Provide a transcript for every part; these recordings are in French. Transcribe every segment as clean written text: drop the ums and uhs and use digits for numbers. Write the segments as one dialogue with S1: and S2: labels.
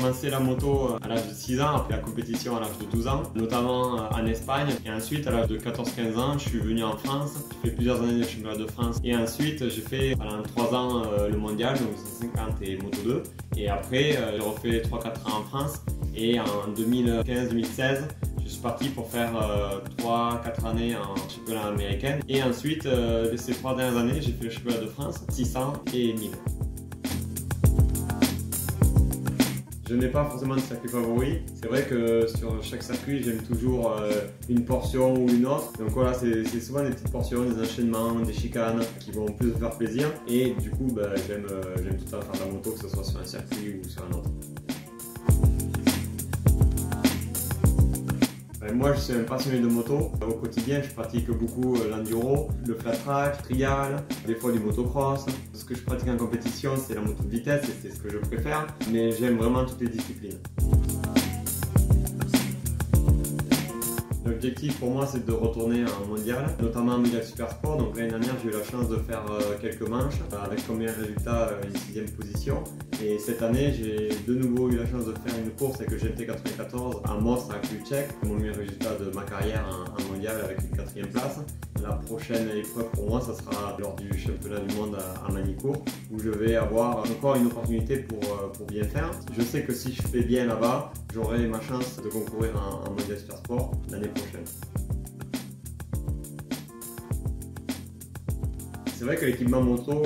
S1: commencé la moto à l'âge de 6 ans, après la compétition à l'âge de 12 ans, notamment en Espagne. Et ensuite, à l'âge de 14-15 ans, je suis venu en France. J'ai fait plusieurs années de championnat de France. Et ensuite, j'ai fait pendant 3 ans le mondial, donc 150 et Moto 2. Et après, j'ai refait 3-4 ans en France. Et en 2015-2016, je suis parti pour faire 3-4 années en championnat américain. Et ensuite, ces 3 dernières années, j'ai fait le championnat de France, 600 et 1000. Je n'ai pas forcément de circuit favori. C'est vrai que sur chaque circuit, j'aime toujours une portion ou une autre. Donc voilà, c'est souvent des petites portions, des enchaînements, des chicanes qui vont plus me faire plaisir. Et du coup, j'aime tout le temps faire de la moto, que ce soit sur un circuit ou sur un autre. Moi, je suis un passionné de moto. Au quotidien, je pratique beaucoup l'enduro, le flat track, trial, des fois du motocross. Ce que je pratique en compétition, c'est la moto de vitesse et c'est ce que je préfère. Mais j'aime vraiment toutes les disciplines. L'objectif pour moi, c'est de retourner en mondial, notamment en mondial super sport. Donc l'année dernière, j'ai eu la chance de faire quelques manches avec comme meilleur résultat une 6e position. Et cette année, j'ai de nouveau eu la chance de faire une course avec le GT94 à Most, à Kulchek, mon meilleur résultat de ma carrière en mondial avec une 4e place. La prochaine épreuve pour moi, ça sera lors du championnat du monde à Manicourt, où je vais avoir encore une opportunité pour bien faire. Je sais que si je fais bien là-bas, j'aurai ma chance de concourir en mondial super sport l'année prochaine. C'est vrai que l'équipement moto,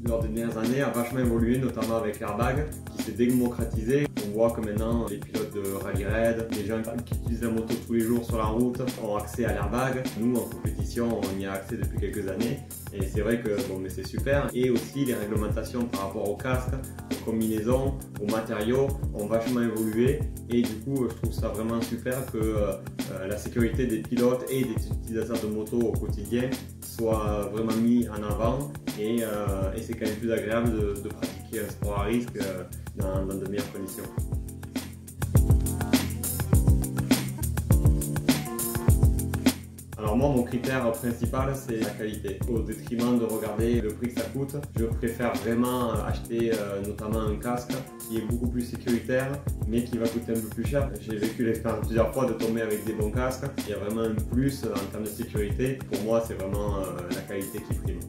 S1: lors des dernières années, a vachement évolué, notamment avec l'airbag, qui s'est démocratisé. On voit que maintenant, les pilotes de rallye raid, les gens qui utilisent la moto tous les jours sur la route, ont accès à l'airbag. Nous, en compétition, on y a accès depuis quelques années. Et c'est vrai que mais c'est super. Et aussi, les réglementations par rapport au casque, aux combinaisons, aux matériaux ont vachement évolué. Et du coup, je trouve ça vraiment super que la sécurité des pilotes et des utilisateurs de moto au quotidien soit vraiment mis en avant. Et c'est quand même plus agréable de pratiquer un sport à risque dans de meilleures conditions. Alors moi, mon critère principal, c'est la qualité. Au détriment de regarder le prix que ça coûte, je préfère vraiment acheter notamment un casque qui est beaucoup plus sécuritaire, mais qui va coûter un peu plus cher. J'ai vécu l'expérience plusieurs fois de tomber avec des bons casques. Il y a vraiment un plus en termes de sécurité. Pour moi, c'est vraiment la qualité qui prime.